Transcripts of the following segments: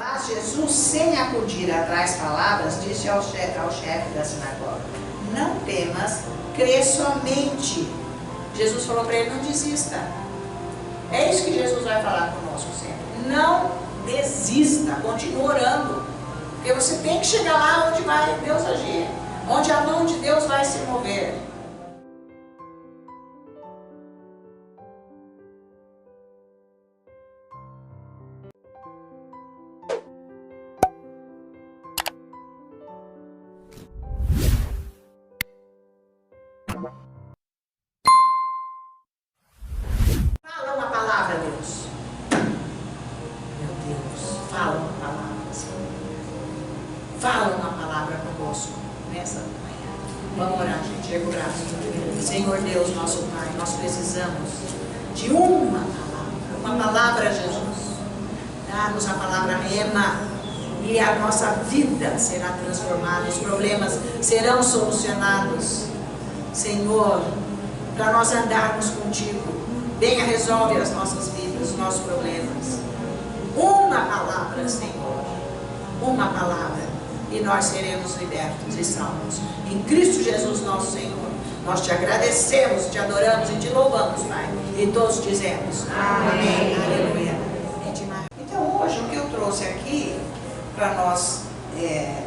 Mas Jesus, sem acudir a tais palavras, disse ao chefe da sinagoga: não temas, crê somente. Jesus falou para ele: não desista. É isso que Jesus vai falar conosco sempre. Não desista, continue orando. Porque você tem que chegar lá onde vai Deus agir, onde a mão de Deus vai se mover. Fala uma palavra, Deus. Meu Deus, fala uma palavra, Senhor. Fala uma palavra conosco nessa manhã. Vamos orar, gente. Erga o braço. Senhor Deus, nosso Pai, nós precisamos de uma palavra, Jesus. Dá-nos a palavra rema e a nossa vida será transformada, os problemas serão solucionados. Senhor, para nós andarmos contigo, venha, resolve as nossas vidas, os nossos problemas. Uma palavra, Senhor, uma palavra, e nós seremos libertos e salvos. Em Cristo Jesus, nosso Senhor, nós te agradecemos, te adoramos e te louvamos, Pai. E todos dizemos amém, aleluia. Então hoje o que eu trouxe aqui para nós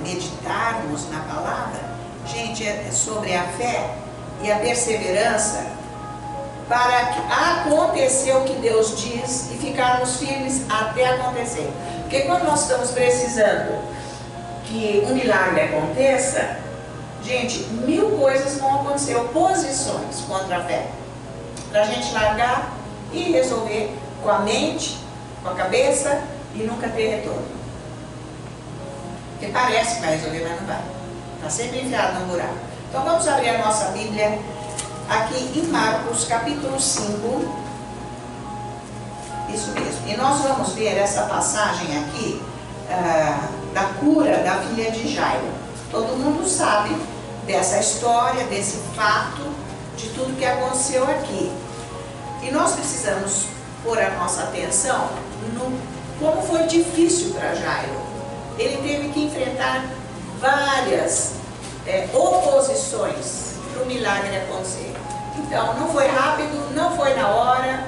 meditarmos na palavra, gente, é sobre a fé e a perseverança para acontecer o que Deus diz e ficarmos firmes até acontecer. Porque quando nós estamos precisando que um milagre aconteça, gente, 1000 coisas vão acontecer, oposições contra a fé, para a gente largar e resolver com a mente, com a cabeça e nunca ter retorno. Porque parece que vai resolver, mas não vai. Está sempre enfiado no buraco. Então vamos abrir a nossa Bíblia aqui em Marcos capítulo 5. Isso mesmo. E nós vamos ver essa passagem aqui da cura da filha de Jairo. Todo mundo sabe dessa história, desse fato, de tudo que aconteceu aqui. E nós precisamos pôr a nossa atenção no como foi difícil para Jairo. Ele teve que enfrentar várias oposições para o milagre acontecer. Então, não foi rápido, não foi na hora,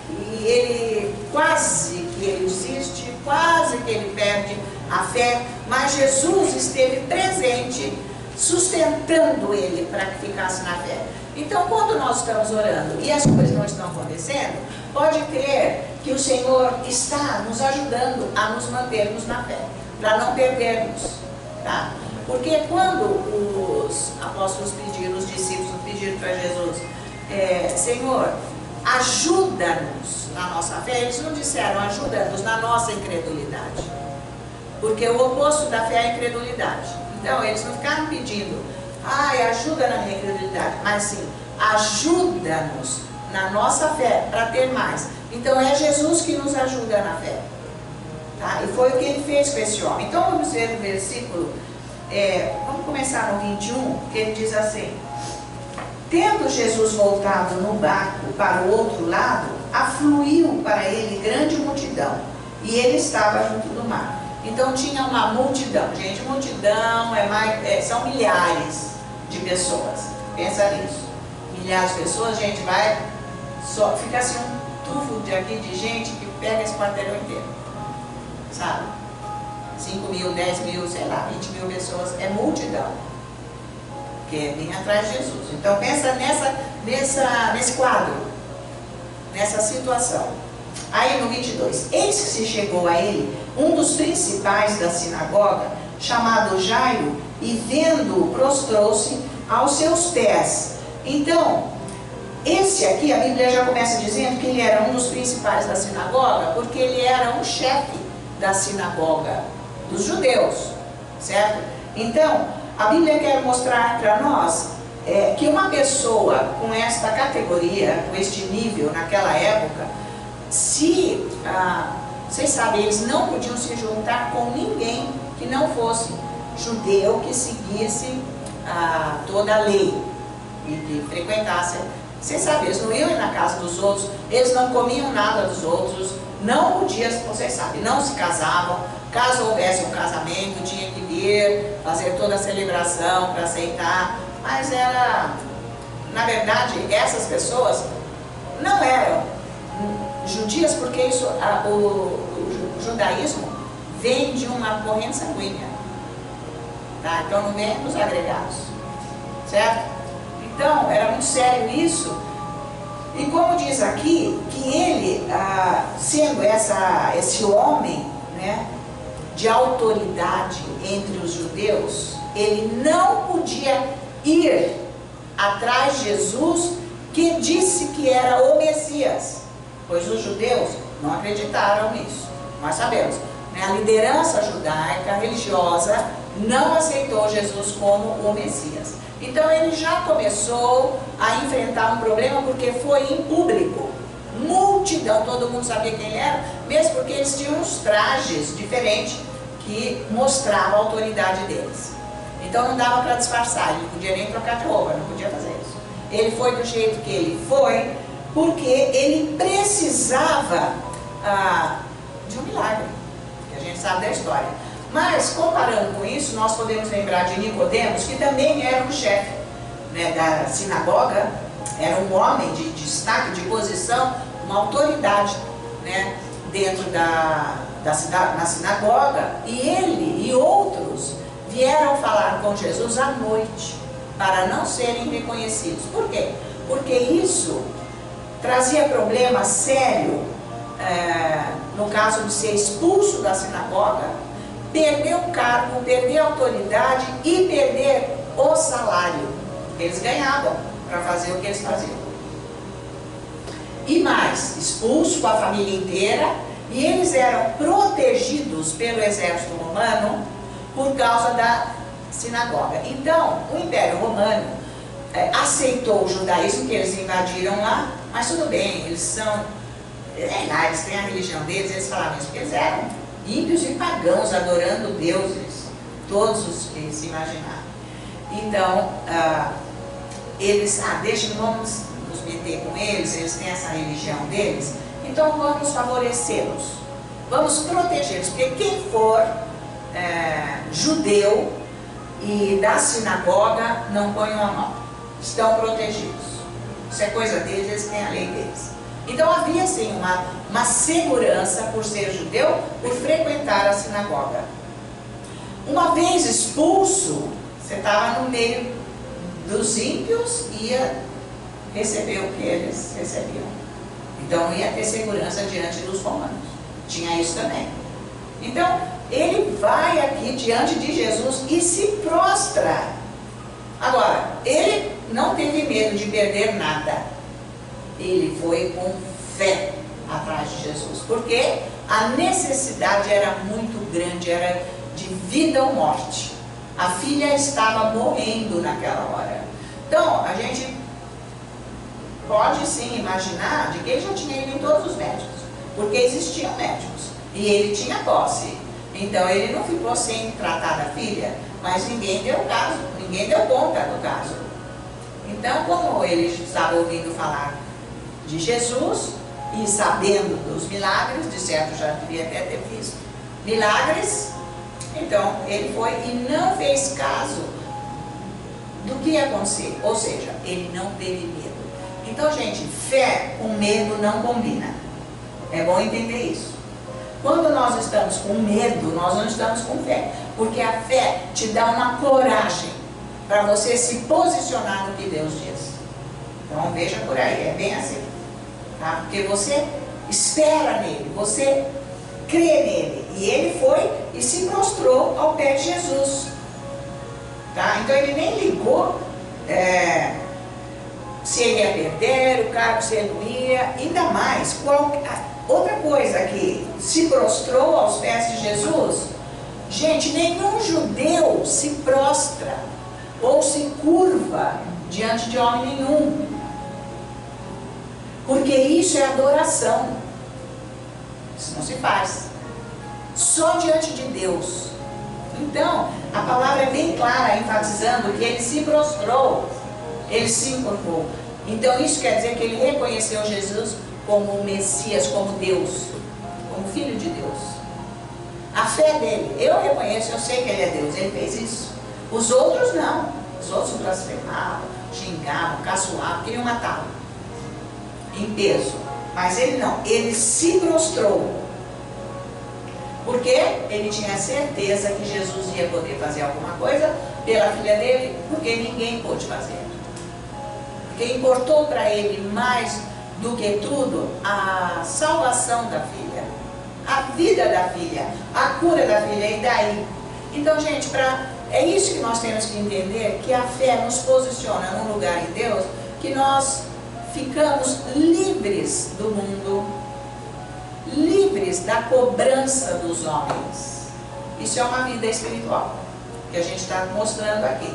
e ele quase que ele desiste, quase que ele perde a fé, mas Jesus esteve presente, sustentando ele para que ficasse na fé. Então, quando nós estamos orando e as coisas não estão acontecendo, pode crer que o Senhor está nos ajudando a nos mantermos na fé, para não perdermos, tá? Porque quando os apóstolos pediram, os discípulos pediram para Jesus, Senhor, ajuda-nos na nossa fé, eles não disseram ajuda-nos na nossa incredulidade, porque o oposto da fé é a incredulidade. Então eles não ficaram pedindo, ajuda na minha incredulidade, mas sim, ajuda-nos na nossa fé para ter mais. Então é Jesus que nos ajuda na fé, tá? E foi o que ele fez com esse homem. Então vamos ver o versículo, vamos começar no 21, que ele diz assim: tendo Jesus voltado no barco para o outro lado, afluiu para ele grande multidão, e ele estava junto do mar. Então tinha uma multidão, gente, multidão são milhares de pessoas, pensa nisso, milhares de pessoas, gente, fica assim um tufo de gente que pega esse quarteirão inteiro, sabe? 5.000, 10.000, sei lá, 20.000 pessoas, é multidão, que vem atrás de Jesus. Então pensa nesse quadro, nessa situação. Aí no 22, eis que se chegou a ele um dos principais da sinagoga, chamado Jairo, e vendo-o, prostrou-se aos seus pés. Então, esse aqui, a Bíblia já começa dizendo que ele era um dos principais da sinagoga, porque ele era um chefe da sinagoga dos judeus, certo? Então, a Bíblia quer mostrar para nós que uma pessoa com esta categoria, com este nível naquela época, vocês sabem, eles não podiam se juntar com ninguém que não fosse judeu, que seguisse toda a lei e que frequentasse. Vocês sabem, eles não iam ir na casa dos outros, eles não comiam nada dos outros, não podiam, vocês sabem, não se casavam. Caso houvesse um casamento, tinha que vir, fazer toda a celebração para aceitar. Mas era, na verdade, essas pessoas não eram judias, porque isso, o judaísmo vem de uma corrente sanguínea, tá? Então não vem dos agregados, certo? Então era muito sério isso. E como diz aqui, que ele, sendo esse homem, né, de autoridade entre os judeus, ele não podia ir atrás de Jesus, que disse que era o Messias, pois os judeus não acreditaram nisso. Nós sabemos, né, a liderança judaica religiosa não aceitou Jesus como o Messias. Então ele já começou a enfrentar um problema, porque foi em público, multidão, todo mundo sabia quem ele era, mesmo porque eles tinham uns trajes diferentes que mostravam a autoridade deles. Então não dava para disfarçar, ele não podia nem trocar de roupa, não podia fazer isso. Ele foi do jeito que ele foi, porque ele precisava de um milagre, que a gente sabe da história. Mas, comparando com isso, nós podemos lembrar de Nicodemos, que também era um chefe, né, da sinagoga, era um homem de destaque, de posição, uma autoridade, né, dentro na sinagoga, e ele e outros vieram falar com Jesus à noite, para não serem reconhecidos. Por quê? Porque isso trazia problema sério, no caso de ser expulso da sinagoga, perder o cargo, perder a autoridade e perder o salário que eles ganhavam para fazer o que eles faziam. E mais, expulso com a família inteira, e eles eram protegidos pelo exército romano por causa da sinagoga. Então, o Império Romano aceitou o judaísmo, que eles invadiram lá, mas tudo bem, eles são, lá eles têm a religião deles, eles falavam isso, porque eles eram ímpios e pagãos, adorando deuses, todos os que se imaginaram. Então, eles, vamos nos meter com eles têm essa religião deles, então vamos favorecê-los, vamos protegê-los, porque quem for judeu e da sinagoga, não ponham a mão, estão protegidos. Isso é coisa deles, eles têm a lei deles. Então havia sim uma segurança por ser judeu, por frequentar a sinagoga. Uma vez expulso, você estava no meio dos ímpios, ia receber o que eles recebiam. Então ia ter segurança diante dos romanos. Tinha isso também. Então ele vai aqui diante de Jesus e se prostra. Agora, ele não teve medo de perder nada. Ele foi com fé atrás de Jesus, porque a necessidade era muito grande, era de vida ou morte. A filha estava morrendo naquela hora. Então, a gente pode sim imaginar de que ele já tinha ido em todos os médicos, porque existiam médicos, e ele tinha posse. Então, ele não ficou sem tratar da filha, mas ninguém deu caso, ninguém deu conta do caso. Então, como ele estava ouvindo falar de Jesus e sabendo dos milagres, de certo já devia até ter visto milagres, então ele foi e não fez caso do que ia acontecer, ou seja, ele não teve medo. Então, gente, fé com medo não combina, é bom entender isso. Quando nós estamos com medo, nós não estamos com fé, porque a fé te dá uma coragem para você se posicionar no que Deus diz. Então veja por aí, é bem assim. Tá? Porque você espera nele, você crê nele. E ele foi e se prostrou ao pé de Jesus. Tá? Então ele nem ligou se ele ia perder o cargo, se ele não ia. Ainda mais, outra coisa que se prostrou aos pés de Jesus. Gente, nenhum judeu se prostra ou se curva diante de homem nenhum. Porque isso é adoração. Isso não se faz. Só diante de Deus. Então, a palavra é bem clara, enfatizando que ele se prostrou, ele se encurvou. Então, isso quer dizer que ele reconheceu Jesus como o Messias, como Deus, como Filho de Deus. A fé dele, eu reconheço, eu sei que ele é Deus, ele fez isso. Os outros não, os outros blasfemavam, xingavam, caçoavam, queriam matá-lo, em peso. Mas ele não, ele se prostrou, porque ele tinha certeza que Jesus ia poder fazer alguma coisa pela filha dele, porque ninguém pôde fazer. Porque importou para ele mais do que tudo a salvação da filha, a vida da filha, a cura da filha, e daí? Então, gente, é isso que nós temos que entender, que a fé nos posiciona num lugar em Deus, que nós ficamos livres do mundo, livres da cobrança dos homens. Isso é uma vida espiritual, que a gente está mostrando aqui.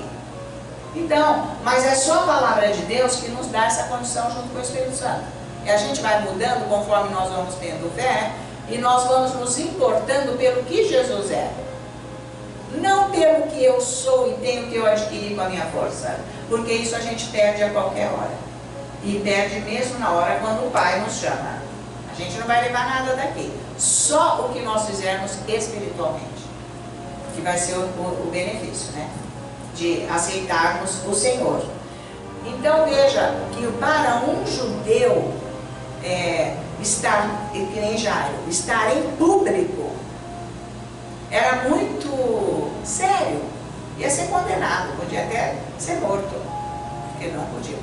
Então, mas é só a palavra de Deus que nos dá essa condição junto com o Espírito Santo. E a gente vai mudando conforme nós vamos tendo fé, e nós vamos nos importando pelo que Jesus é. Não pelo que eu sou e tenho que eu adquirir com a minha força. Porque isso a gente perde a qualquer hora. E perde mesmo na hora quando o Pai nos chama. A gente não vai levar nada daqui. Só o que nós fizermos espiritualmente, que vai ser o benefício, né? De aceitarmos o Senhor. Então veja que para um judeu estar, que nem Jairo, estar em público era muito sério. Ia ser condenado, podia até ser morto, porque não podia.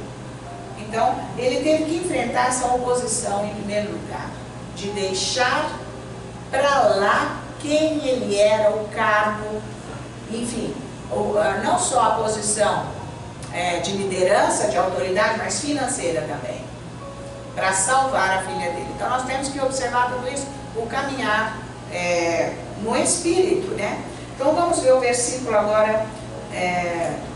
Então ele teve que enfrentar essa oposição em primeiro lugar, de deixar para lá quem ele era, o cargo, enfim, não só a posição de liderança, de autoridade, mas financeira também, para salvar a filha dele. Então nós temos que observar tudo isso, o caminhar no Espírito, né? Então vamos ver o versículo agora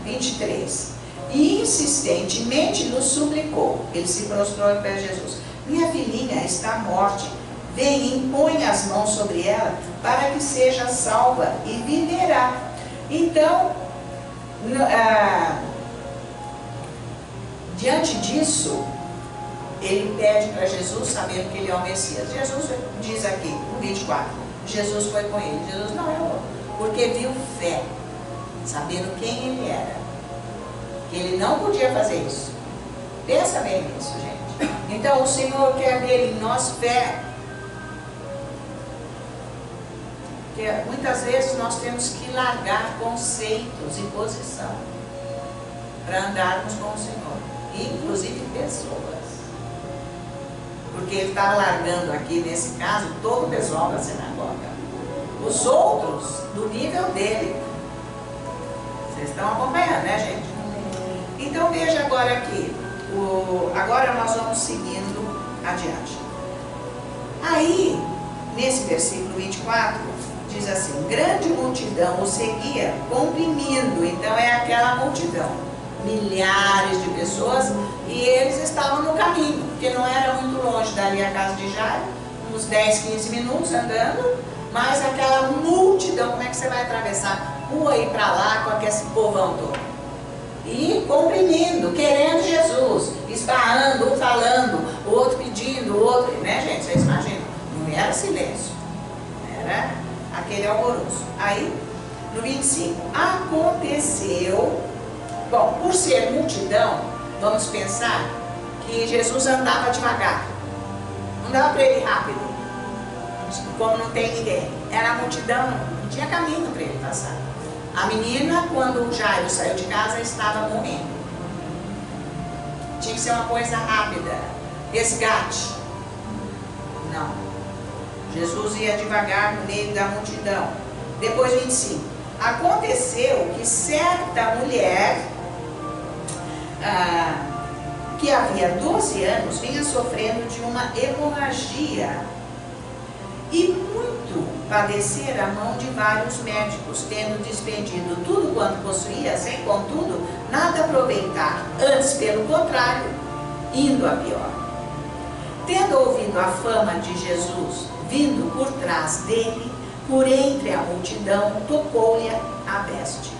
23. E insistentemente nos suplicou, ele se prostrou em pé de Jesus: minha filhinha está morte, vem e impõe as mãos sobre ela, para que seja salva e viverá. Então, diante disso, ele pede para Jesus, sabendo que ele é o Messias. Jesus diz aqui, no 24, Jesus foi com ele. Jesus não errou, porque viu fé, sabendo quem ele era, que ele não podia fazer isso. Pensa bem nisso, gente. Então o Senhor quer ver em nós fé. Porque muitas vezes nós temos que largar conceitos e posição para andarmos com o Senhor, inclusive pessoas. Porque ele estava largando aqui, nesse caso, todo o pessoal da sinagoga. Os outros, do nível dele. Vocês estão acompanhando, né, gente? Então veja agora aqui. Agora nós vamos seguindo adiante. Aí, nesse versículo 24, diz assim: grande multidão o seguia, comprimindo. Então é aquela multidão, milhares de pessoas, e eles estavam no caminho, porque não era muito longe dali a casa de Jairo, uns 10, 15 minutos andando, mas aquela multidão, como é que você vai atravessar rua e para lá com aquele povão todo? E comprimindo, querendo Jesus, esbarrando, um falando, o outro pedindo, o outro, né, gente? Vocês imaginam, não era silêncio, era aquele alvoroço. Aí, no 25, aconteceu, bom, por ser multidão, vamos pensar que Jesus andava devagar, não dava para ele ir rápido, como não tem ninguém, era a multidão, não tinha caminho para ele passar. A menina, quando o Jairo saiu de casa, estava morrendo. Tinha que ser uma coisa rápida, resgate. Não. Jesus ia devagar no meio da multidão. Depois 25. Aconteceu que certa mulher, que havia 12 anos, vinha sofrendo de uma hemorragia, e muito padecera a mão de vários médicos, tendo despendido tudo quanto possuía, sem contudo nada aproveitar, antes pelo contrário, indo a pior. Tendo ouvido a fama de Jesus, vindo por trás dele, por entre a multidão, tocou-lhe a veste.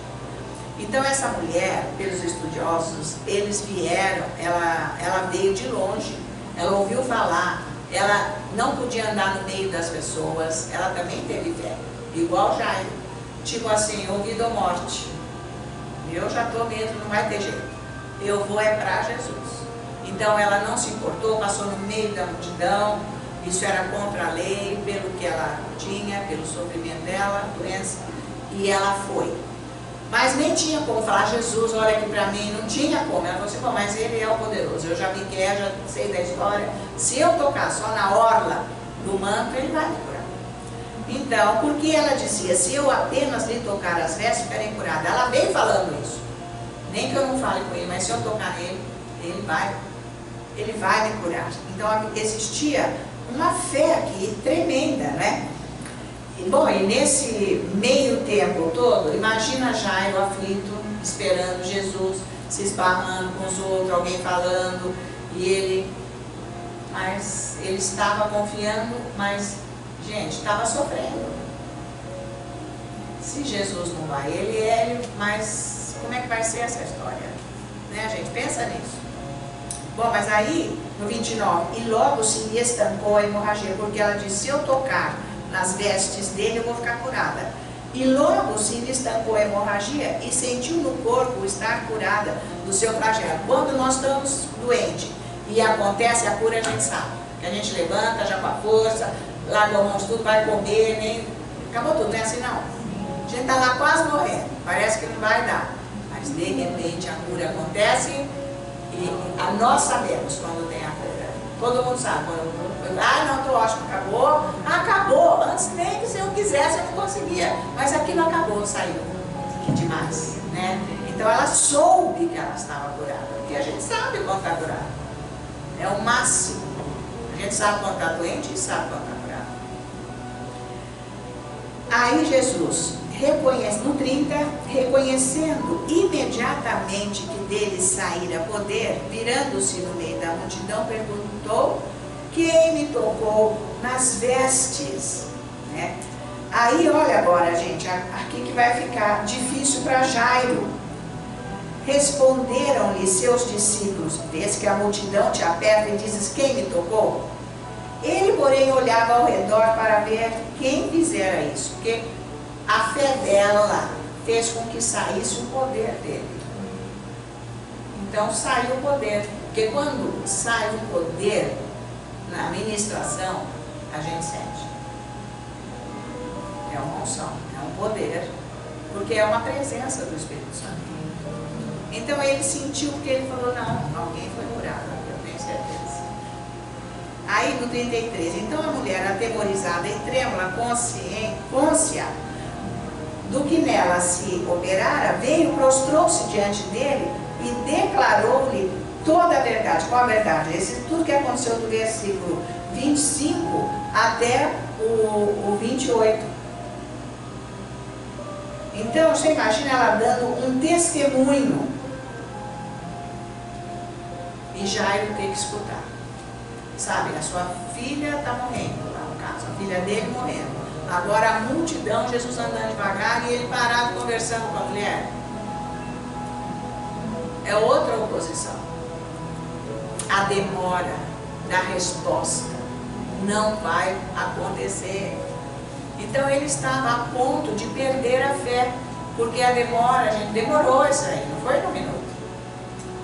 Então essa mulher, pelos estudiosos, eles vieram, ela veio de longe, ela ouviu falar, ela não podia andar no meio das pessoas, ela também teve fé, igual Jairo. Tipo assim, ou vida ou morte. Eu já estou mesmo, não vai ter jeito. Eu vou é para Jesus. Então ela não se importou, passou no meio da multidão. Isso era contra a lei, pelo que ela tinha, pelo sofrimento dela, doença. E ela foi. Mas nem tinha como falar, Jesus, olha aqui para mim, não tinha como. Ela falou assim, bom, mas ele é o poderoso, eu já vi que é, já sei da história. Se eu tocar só na orla do manto, ele vai me curar. Então, porque ela dizia, se eu apenas lhe tocar as vestes, ficarei curada. Ela veio falando isso. Nem que eu não fale com ele, mas se eu tocar nele, ele vai me curar. Então, existia uma fé aqui tremenda, né? Bom, e nesse meio tempo todo, imagina Jairo aflito, esperando Jesus, se esbarrando com os outros, alguém falando, e mas ele estava confiando, mas, gente, estava sofrendo. Se Jesus não vai, mas como é que vai ser essa história? Né, gente? Pensa nisso. Bom, mas aí, no 29, e logo se lhe estancou a hemorragia, porque ela disse, se eu tocar nas vestes dele, eu vou ficar curada. E logo se lhe estancou a hemorragia e sentiu no corpo estar curada do seu flagelo. Quando nós estamos doentes e acontece a cura, a gente sabe. Que a gente levanta já com a força, larga a mão de tudo, vai comer, nem... acabou tudo, não é assim não. A gente está lá quase morrendo, parece que não vai dar. Mas de repente a cura acontece e nós sabemos quando tem a cura. Todo mundo sabe quando... não, estou ótimo, acabou. Acabou. Antes nem que se eu quisesse eu não conseguia. Mas aquilo acabou, saiu. Que demais, né? Então ela soube que ela estava curada. Porque a gente sabe quando está curada. É o máximo. A gente sabe quando está doente e sabe quando está curada. Aí Jesus reconhece, no 30, reconhecendo imediatamente que dele saíra poder, virando-se no meio da multidão, perguntou: quem me tocou nas vestes? Né? Aí, olha agora, gente, aqui que vai ficar difícil para Jairo. Responderam-lhe seus discípulos: vês que a multidão te aperta e dizes, quem me tocou? Ele, porém, olhava ao redor para ver quem fizera isso, porque a fé dela lá fez com que saísse o poder dele. Então, saiu o poder, porque quando sai o poder na ministração, a gente sente. É uma unção, é um poder, porque é uma presença do Espírito Santo. Então ele sentiu, porque ele falou, não, alguém foi curado, eu tenho certeza. Aí no 33, então a mulher atemorizada e trêmula, côncia do que nela se operara, veio, prostrou-se diante dele e declarou-lhe toda a verdade. Qual a verdade? Tudo que aconteceu do versículo 25 até o 28. Então, você imagina ela dando um testemunho. E Jairo tem que escutar. Sabe, a sua filha está morrendo, lá no caso, a filha dele morrendo. Agora a multidão, Jesus andando devagar e ele parado conversando com a mulher. É outra oposição. A demora da resposta não vai acontecer. Então ele estava a ponto de perder a fé, porque a demora, a gente demorou isso aí, não foi no minuto.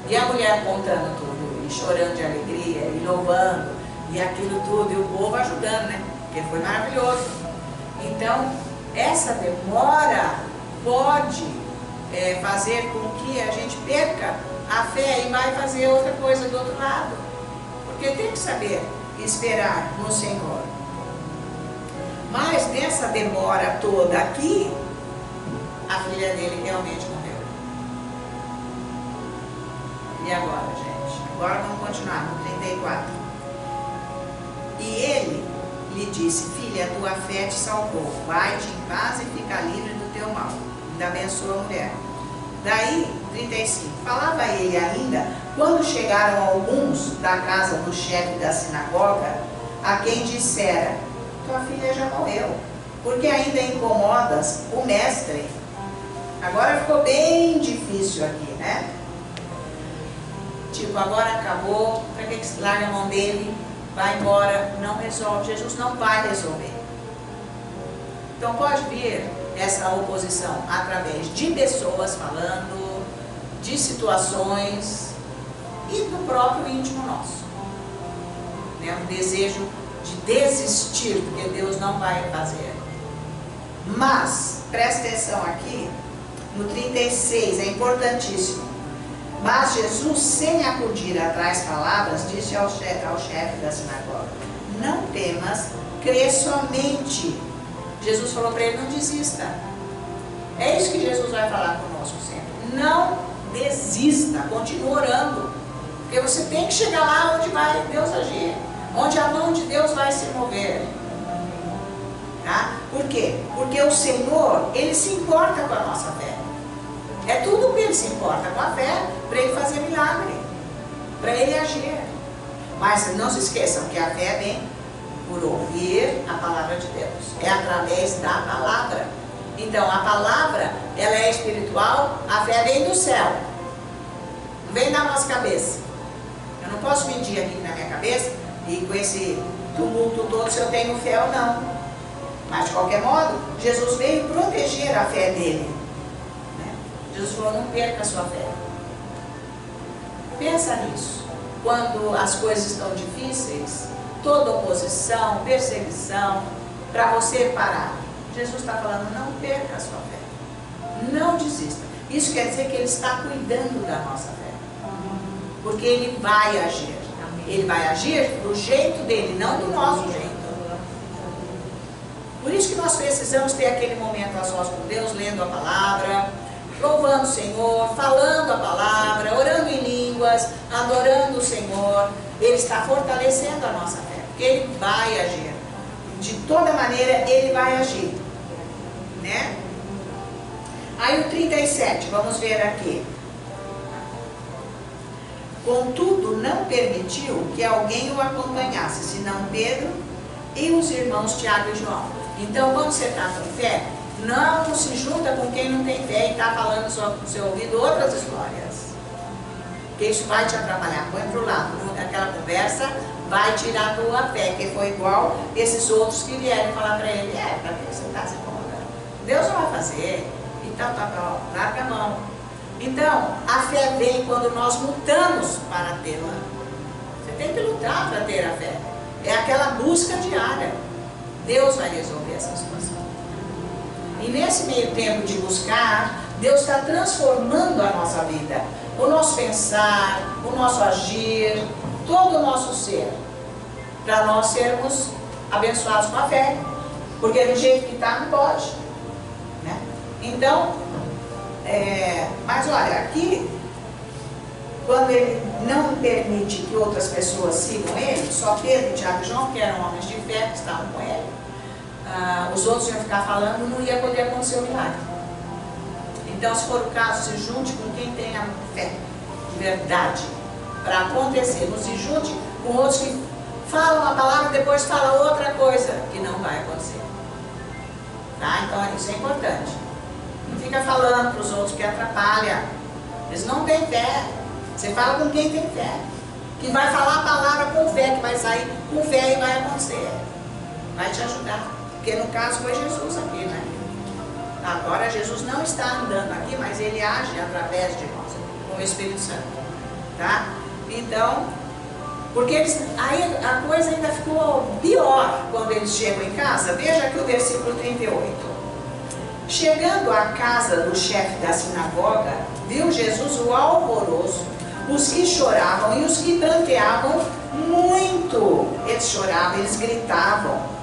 E a mulher contando tudo, e chorando de alegria, e louvando, e aquilo tudo, e o povo ajudando, né? Porque foi maravilhoso. Então, essa demora pode fazer com que a gente perca a fé e vai fazer outra coisa do outro lado. Porque tem que saber esperar no Senhor. Mas nessa demora toda aqui, a filha dele realmente morreu. E agora, gente? Agora vamos continuar no 34. E ele lhe disse, filha, a tua fé te salvou. Vai-te em paz e fica livre do teu mal. Ainda abençoa a mulher. Daí, 35, falava ele ainda, quando chegaram alguns da casa do chefe da sinagoga, a quem dissera, tua filha já morreu, porque ainda incomodas o mestre. Agora ficou bem difícil aqui, né? tipo, agora acabou, para que se larga a mão dele, vai embora, não resolve. Jesus não vai resolver. Então pode vir essa oposição através de pessoas falando, de situações e do próprio íntimo nosso. Né? Um desejo de desistir, porque Deus não vai fazer. Mas, presta atenção aqui, no 36, é importantíssimo. Mas Jesus, sem acudir a tais palavras, disse ao chefe da sinagoga: não temas, crê somente. Jesus falou para ele: não desista. É isso que Jesus vai falar conosco sempre. Não desista, continue orando. Porque você tem que chegar lá onde vai Deus agir, onde a mão de Deus vai se mover. Tá? Por quê? Porque o Senhor, Ele se importa com a nossa fé. É tudo que Ele se importa com a fé, para Ele fazer milagre, para Ele agir. Mas não se esqueçam que a fé vem por ouvir a palavra de Deus. É através da palavra. Então a palavra, ela é espiritual, a fé vem do céu. Não vem da nossa cabeça. Eu não posso medir aqui na minha cabeça e com esse tumulto todo se eu tenho fé ou não. Mas de qualquer modo, Jesus veio proteger a fé dele. Né? Jesus falou: não perca a sua fé. Pensa nisso. Quando as coisas estão difíceis, toda oposição, perseguição, para você parar. Jesus está falando: não perca a sua fé. Não desista. Isso quer dizer que Ele está cuidando da nossa fé. Porque Ele vai agir. Ele vai agir do jeito dele, não do nosso jeito. Por isso que nós precisamos ter aquele momento a sós com Deus, lendo a palavra, louvando o Senhor, falando a palavra, orando em línguas, adorando o Senhor. Ele está fortalecendo a nossa fé, porque Ele vai agir. De toda maneira, Ele vai agir. Né? Aí o 37, vamos ver aqui. Contudo, não permitiu que alguém o acompanhasse, senão Pedro e os irmãos Tiago e João. Então, quando você está com fé, não se junta com quem não tem fé e está falando só no seu ouvido outras histórias. Porque isso vai te atrapalhar. Põe para o lado. Aquela conversa vai tirar a tua fé, que foi igual esses outros que vieram falar para ele: para que você está se incomodando? Deus não vai fazer. Então, larga a mão. Então, a fé vem quando nós lutamos para tê-la. Você tem que lutar para ter a fé. É aquela busca diária. Deus vai resolver essa situação. E nesse meio tempo de buscar, Deus está transformando a nossa vida. O nosso pensar, o nosso agir, todo o nosso ser. Para nós sermos abençoados com a fé. Porque do jeito que está, não pode. Né? Então, mas olha, aqui, quando Ele não permite que outras pessoas sigam Ele, só Pedro, Tiago e João, que eram homens de fé, que estavam com Ele, os outros iam ficar falando, não ia poder acontecer o milagre. Então, se for o caso, se junte com quem tem a fé de verdade para acontecer. Não se junte com outros que falam a palavra e depois falam outra coisa que não vai acontecer. Tá? Então, isso é importante. Não fica falando para os outros que atrapalha. Eles não têm fé. Você fala com quem tem fé, que vai falar a palavra com fé, que vai sair com fé e vai acontecer. Vai te ajudar. Porque no caso foi Jesus aqui, né? Agora Jesus não está andando aqui, mas Ele age através de nós, com o Espírito Santo. Tá? Então, porque aí a coisa ainda ficou pior quando eles chegam em casa. Veja aqui o versículo 38. Chegando à casa do chefe da sinagoga, viu Jesus o alvoroço, os que choravam e os que pranteavam muito. Eles choravam, eles gritavam.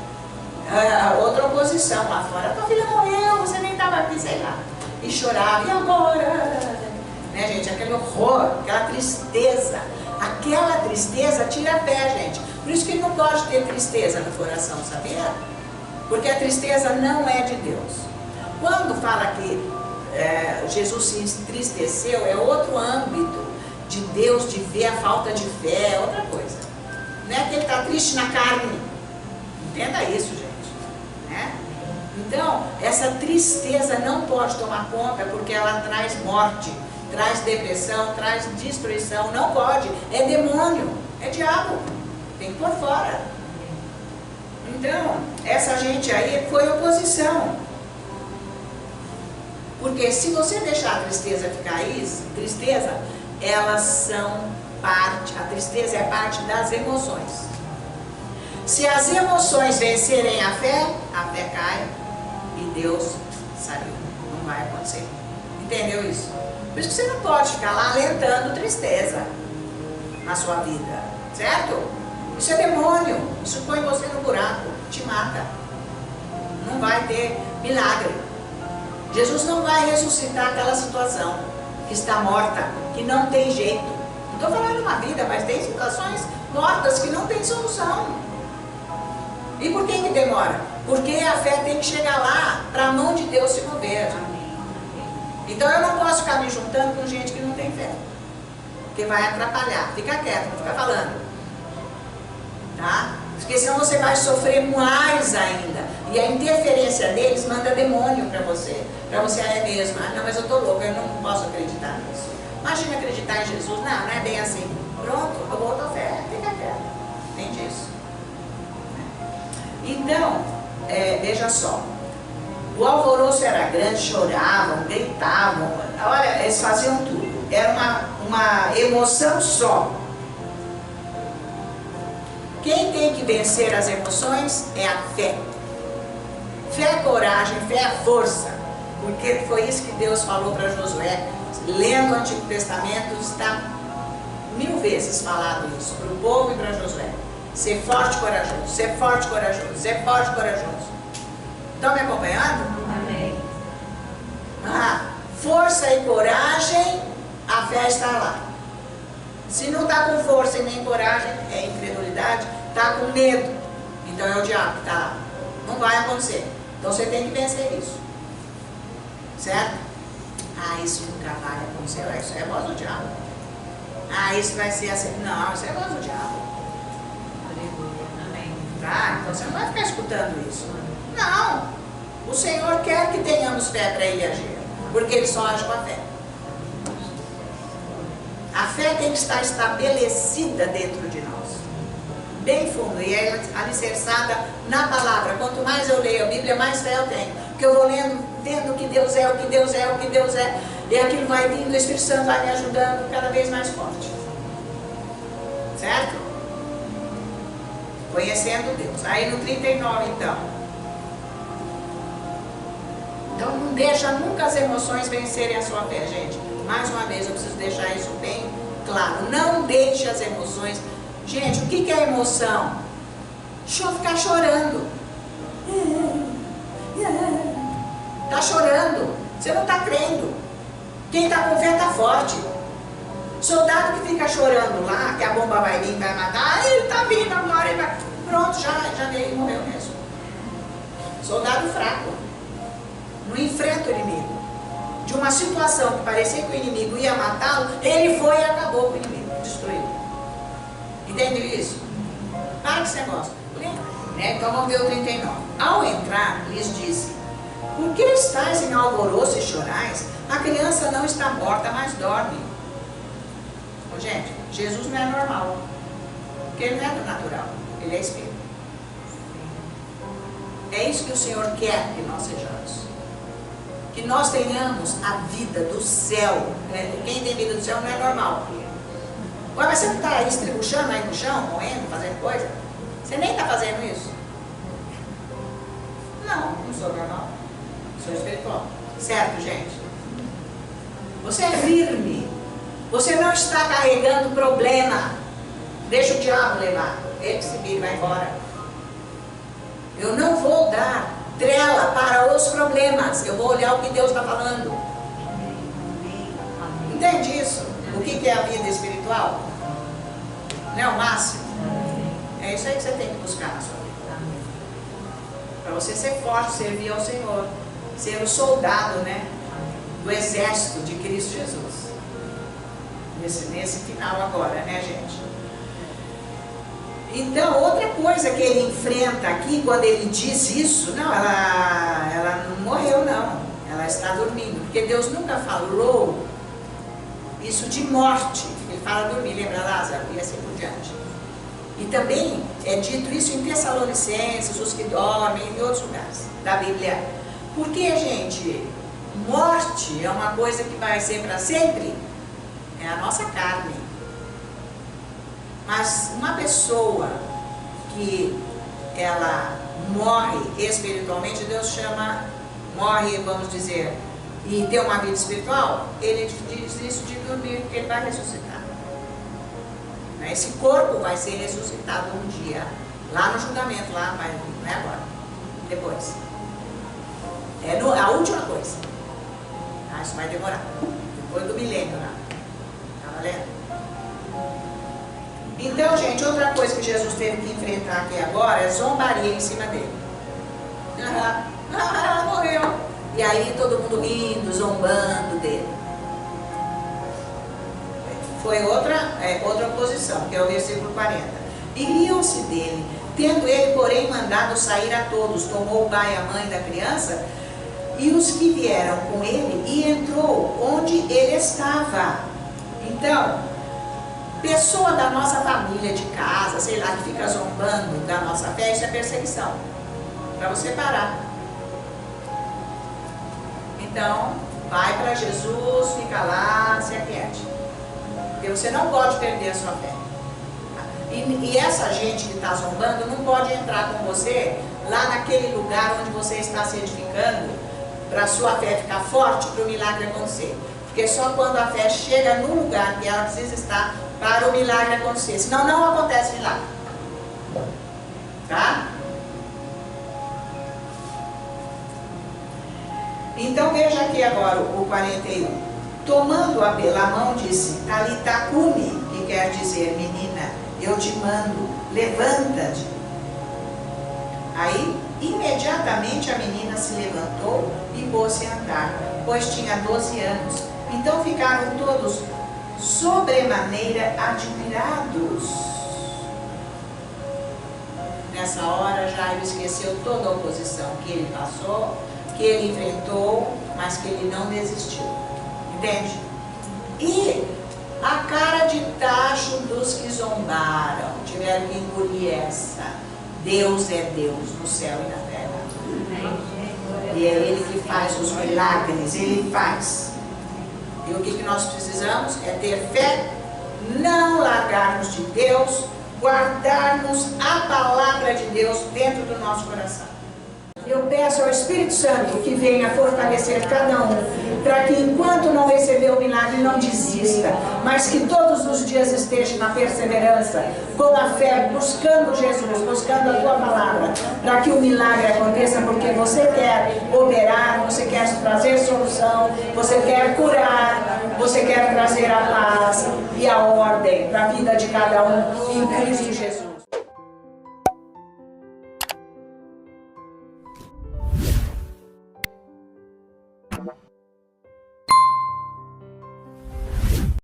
Outra oposição lá fora: tua filha morreu, você nem estava aqui, sei lá. E chorava: e agora? Né, gente? Aquele horror, aquela tristeza. Aquela tristeza tira a fé, gente. Por isso que não pode ter tristeza no coração, sabia? Porque a tristeza não é de Deus. Quando fala que Jesus se entristeceu, é outro âmbito de Deus, de ver a falta de fé, é outra coisa. Não é que ele está triste na carne. Entenda isso, gente. Né? Então, essa tristeza não pode tomar conta, porque ela traz morte. traz depressão, traz destruição, não pode, é demônio, é diabo, tem que pôr fora. Então, essa gente aí foi oposição. Porque se você deixar a tristeza ficar aí, tristeza, elas são parte, a tristeza é parte das emoções. Se as emoções vencerem a fé cai e Deus saiu. Não vai acontecer. Entendeu isso? Por isso que você não pode ficar lá alentando tristeza na sua vida. Certo? Isso é demônio. Isso põe você no buraco, te mata. Não vai ter milagre. Jesus não vai ressuscitar aquela situação que está morta, que não tem jeito. Não estou falando de uma vida, mas tem situações mortas que não tem solução. E por que demora? Porque a fé tem que chegar lá para a mão de Deus se mover. Então eu não posso ficar me juntando com gente que não tem fé, porque vai atrapalhar. Fica quieto, não fica falando, tá? Porque senão você vai sofrer mais ainda. E a interferência deles manda demônio para você. Para você, é mesmo. Ah, não, mas eu estou louca, eu não posso acreditar nisso. Imagina acreditar em Jesus. Não, não é bem assim. Pronto, acabou a tua fé, fica quieto. Entende isso? Então, veja só. O alvoroço era grande, choravam, gritavam. Olha, eles faziam tudo. Era uma emoção só. Quem tem que vencer as emoções é a fé. Fé é coragem, fé é força. Porque foi isso que Deus falou para Josué. Lendo o Antigo Testamento, está 1000 vezes falado isso para o povo e para Josué. Ser forte e corajoso, ser forte e corajoso, ser forte e corajoso. Estão me acompanhando? Amém. Força e coragem, a fé está lá. Se não está com força e nem coragem, é incredulidade, está com medo. Então é o diabo que está lá. Não vai acontecer. Então você tem que vencer isso. Certo? Isso nunca vai acontecer. Isso é voz do diabo. Isso vai ser assim. Não, isso é voz do diabo. Amém. Tá? Então você não vai ficar escutando isso. Não. O Senhor quer que tenhamos fé para Ele agir. Porque Ele só age com a fé. A fé tem que estar estabelecida dentro de nós. Bem fundo. E é alicerçada na palavra. Quanto mais eu leio a Bíblia, mais fé eu tenho. Porque eu vou lendo, vendo o que Deus é, o que Deus é, o que Deus é. E aquilo vai vindo, o Espírito Santo vai me ajudando cada vez mais forte. Certo? Conhecendo Deus. Aí no 39 então. Então não deixa nunca as emoções vencerem a sua fé, gente. Mais uma vez, eu preciso deixar isso bem claro. Não deixe as emoções. Gente, o que é emoção? Ficar chorando. Está chorando. Você não está crendo. Quem está com fé está forte. Soldado que fica chorando lá, que a bomba vai vir, vai matar. Ele está vindo agora, ele vai... Pronto, já veio e morreu mesmo. Soldado fraco. Não enfrenta o inimigo. De uma situação que parecia que o inimigo ia matá-lo, ele foi e acabou com o inimigo, destruiu. Entendeu isso? Para que você gosta. Então vamos ver o 39. Ao entrar, lhes disse: por que estáis em alvoroço e chorais? A criança não está morta, mas dorme. Gente, Jesus não é normal. Porque ele não é do natural, ele é espírito. É isso que o Senhor quer que nós sejamos. Que nós tenhamos a vida do céu. Quem tem vida do céu não é normal. Ué, mas você não está aí estribuchando aí no chão, morrendo, fazendo coisa? Você nem está fazendo isso? Não sou normal. Sou espiritual. Certo, gente? Você é firme. Você não está carregando problema. Deixa o diabo levar. Ele que se vira e vai embora. Eu não vou dar trela para os problemas. Eu vou olhar o que Deus está falando. Entende isso? O que é a vida espiritual? Não é o máximo? É isso aí que você tem que buscar na sua vida. Para você ser forte, servir ao Senhor. Ser o soldado, né, do exército de Cristo Jesus. Nesse final agora, né, gente? Então, outra coisa que ele enfrenta aqui, quando ele diz isso, não, ela não morreu, não. Ela está dormindo. Porque Deus nunca falou isso de morte. Ele fala dormir, lembra Lázaro? E assim por diante. E também é dito isso em Tessalonicenses, os que dormem, em outros lugares da Bíblia. Porque, gente, morte é uma coisa que vai ser para sempre, é a nossa carne. Mas uma pessoa que ela morre espiritualmente, Deus chama, morre, vamos dizer, e tem uma vida espiritual, ele diz isso de dormir, porque ele vai ressuscitar. Esse corpo vai ser ressuscitado um dia, lá no julgamento, lá, mas não é agora, depois. É a última coisa. Isso vai demorar, depois do milênio lá. Tá valendo? Então, gente, outra coisa que Jesus teve que enfrentar aqui agora é zombaria em cima dele. Ela morreu. E aí todo mundo rindo, zombando dele. Foi outra oposição, que é o versículo 40. E riam-se dele, tendo ele, porém, mandado sair a todos, tomou o pai e a mãe da criança, e os que vieram com ele, e entrou onde ele estava. Então, pessoa da nossa família, de casa, sei lá, que fica zombando da nossa fé, isso é perseguição. Para você parar. Então, vai para Jesus, fica lá, se aquiete. Porque você não pode perder a sua fé. E essa gente que está zombando não pode entrar com você lá naquele lugar onde você está se edificando, para a sua fé ficar forte, para o milagre acontecer. Porque só quando a fé chega no lugar que ela precisa estar, para o milagre acontecer. Senão não acontece milagre. Tá? Então veja aqui agora o 41. Tomando-a pela mão, disse, Talita cumi, que quer dizer, menina, eu te mando, levanta-te. Aí, imediatamente a menina se levantou e pôs-se a andar, pois tinha 12 anos. Então ficaram todos sobremaneira admirados. Nessa hora, Jairo esqueceu toda a oposição que ele passou, que ele enfrentou, mas que ele não desistiu. Entende? E a cara de tacho dos que zombaram, tiveram que engolir essa. Deus é Deus no céu e na terra. E é Ele que faz os milagres, Ele faz. E o que nós precisamos é ter fé, não largarmos de Deus, guardarmos a palavra de Deus dentro do nosso coração. Eu peço ao Espírito Santo que venha fortalecer cada um, para que enquanto não receber o milagre não desista, mas que todos os dias esteja na perseverança, com a fé, buscando Jesus, buscando a Tua palavra, para que o milagre aconteça, porque você quer operar, você quer trazer solução, você quer curar, você quer trazer a paz e a ordem para a vida de cada um em Cristo Jesus.